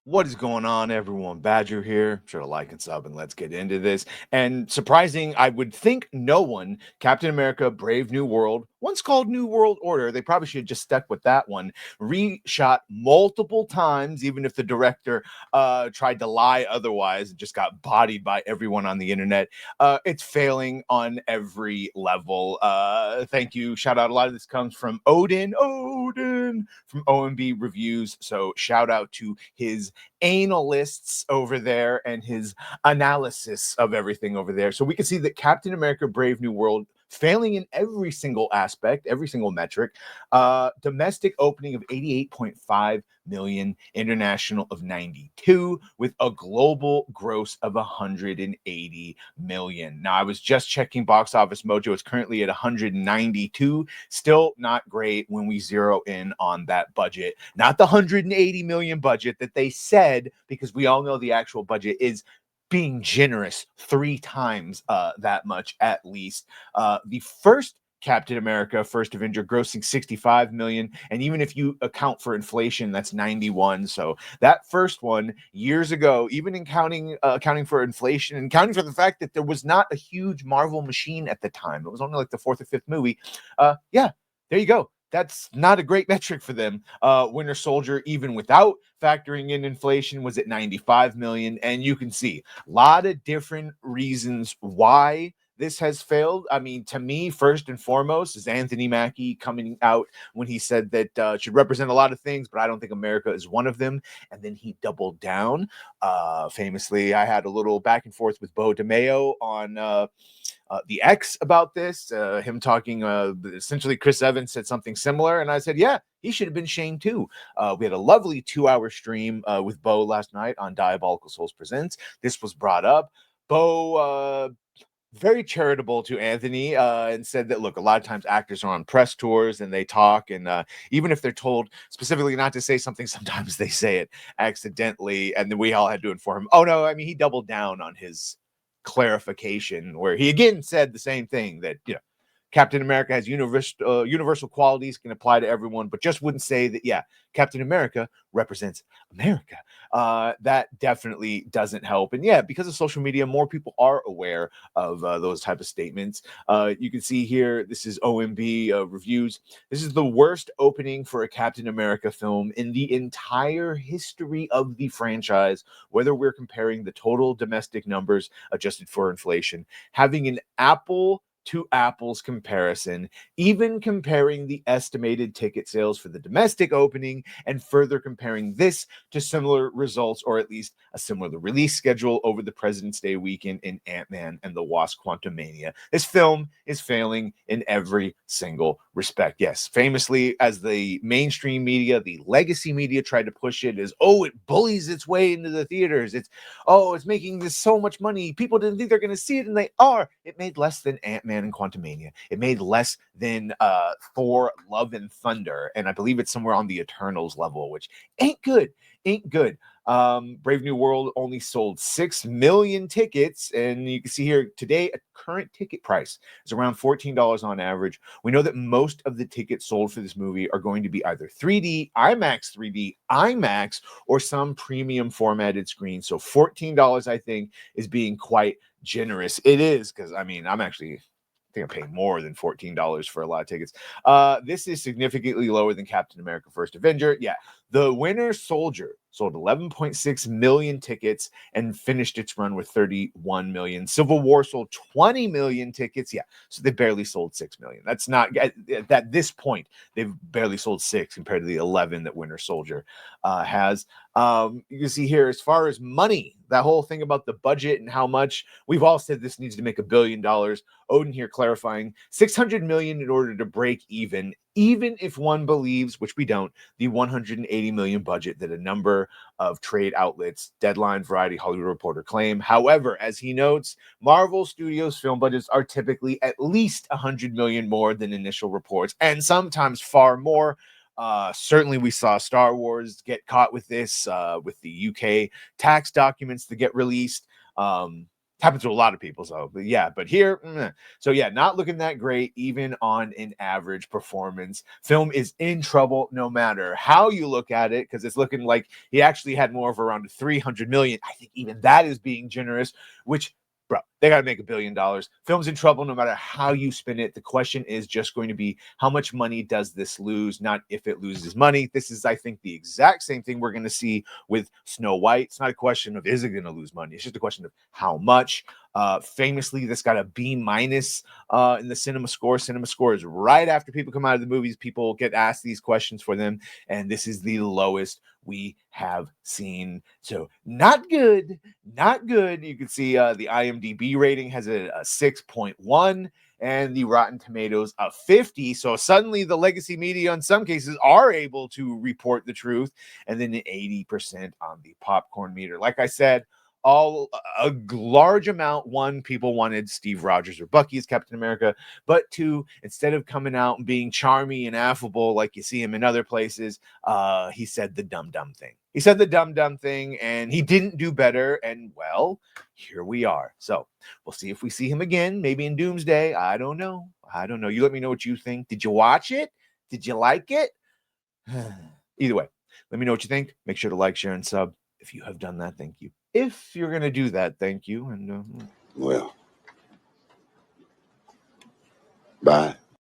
What is going on, everyone? Badger here. Sure to like and sub, and let's get into this. And surprising, I would think no one, Captain America Brave New World, once called New World Order, they probably should have just stuck with that one, reshot multiple times, even if the director tried to lie otherwise and just got bodied by everyone on the internet. It's failing on every level. Thank you. Shout out. A lot of this comes from Odin from OMB Reviews. So shout out to his analysts over there and his analysis of everything over there. So we can see that Captain America Brave New World failing in every single aspect, every single metric. Domestic opening of 88.5 million, international of 92, with a global gross of 180 million. Now, I was just checking Box Office Mojo. It's currently at 192. Still not great when we zero in on that budget. Not the 180 million budget that they said, because we all know the actual budget is being generous 3 times that much at least. The first Captain America First Avenger grossing 65 million, and even if you account for inflation, that's 91. So that first one years ago, even in accounting for inflation and counting for the fact that there was not a huge Marvel machine at the time, it was only like the fourth or fifth movie. Yeah, there you go. That's not a great metric for them. Winter Soldier, even without factoring in inflation, was at 95 million, and you can see a lot of different reasons why this has failed. I mean, to me, first and foremost, is Anthony Mackie coming out when he said that it should represent a lot of things, but I don't think America is one of them. And then he doubled down. Famously, I had a little back and forth with Bo DeMeo on the X about this. Him talking, essentially, Chris Evans said something similar, and I said, yeah, he should have been shamed too. We had a lovely 2-hour stream with Bo last night on Diabolical Souls Presents. This was brought up. Bo very charitable to Anthony, and said that, look, a lot of times actors are on press tours and they talk, and even if they're told specifically not to say something, sometimes they say it accidentally, and then we all had to inform him. Oh no, I mean, he doubled down on his clarification where he again said the same thing, that Captain America has universal qualities, can apply to everyone, but just wouldn't say that, yeah, Captain America represents America. That definitely doesn't help. And yeah, because of social media, more people are aware of those type of statements. You can see here, this is OMB reviews. This is the worst opening for a Captain America film in the entire history of the franchise, whether we're comparing the total domestic numbers adjusted for inflation, having an apple to apples comparison, even comparing the estimated ticket sales for the domestic opening and further comparing this to similar results, or at least a similar release schedule over the President's Day weekend in Ant-Man and the Wasp Quantumania. This film is failing in every single respect. Yes, famously, as the mainstream media, the legacy media tried to push it as, oh, it bullies its way into the theaters. It's making this so much money. People didn't think they're going to see it, and they are. It made less than Ant-Man and Quantumania. It made less than Thor Love and Thunder, and I believe it's somewhere on the Eternals level, which ain't good. Ain't good. Brave New World only sold 6 million tickets, and you can see here today a current ticket price is around $14 on average. We know that most of the tickets sold for this movie are going to be either 3D, IMAX, or some premium formatted screen. So $14, I think, is being quite generous. It is, because I mean, I think I'm paying more than $14 for a lot of tickets. This is significantly lower than Captain America First Avenger. Yeah, the Winter Soldier sold 11.6 million tickets and finished its run with 31 million. Civil War sold 20 million tickets. Yeah, so they barely sold 6 million. That's not, at this point, they've barely sold 6 compared to the 11 that Winter Soldier has. You can see here, as far as money, that whole thing about the budget and how much, we've all said this needs to make $1 billion. Odin here clarifying 600 million in order to break even if one believes, which we don't, the 180 million budget that a number of trade outlets, Deadline, Variety, Hollywood Reporter, claim. However, as he notes, Marvel Studios film budgets are typically at least 100 million more than initial reports, and sometimes far more. Certainly we saw Star Wars get caught with this, with the UK tax documents that get released. Happens to a lot of people, so but yeah, but here, so yeah, not looking that great, even on an average performance. Film is in trouble no matter how you look at it, because it's looking like he actually had more of around 300 million. I think even that is being generous, which bro, they got to make $1 billion. Film's in trouble no matter how you spin it. The question is just going to be how much money does this lose, not if it loses money. This is, I think, the exact same thing we're going to see with Snow White. It's not a question of is it going to lose money. It's just a question of how much. Famously, this got a B minus in the cinema score. Cinema score is right after people come out of the movies. People get asked these questions for them, and this is the lowest we have seen. So not good, not good. You can see the IMDb rating has a 6.1 and the Rotten Tomatoes a 50. So suddenly the legacy media in some cases are able to report the truth, and then an 80% on the popcorn meter. Like I said, all a large amount. One, people wanted Steve Rogers or Bucky as Captain America, but two, instead of coming out and being charming and affable like you see him in other places, he said the dumb thing. He said the dumb thing, and he didn't do better. And well, here we are. So we'll see if we see him again, maybe in Doomsday. I don't know. You let me know what you think. Did you watch it? Did you like it? Either way, let me know what you think. Make sure to like, share, and sub. If you have done that, thank you. If you're going to do that, thank you. And well, bye.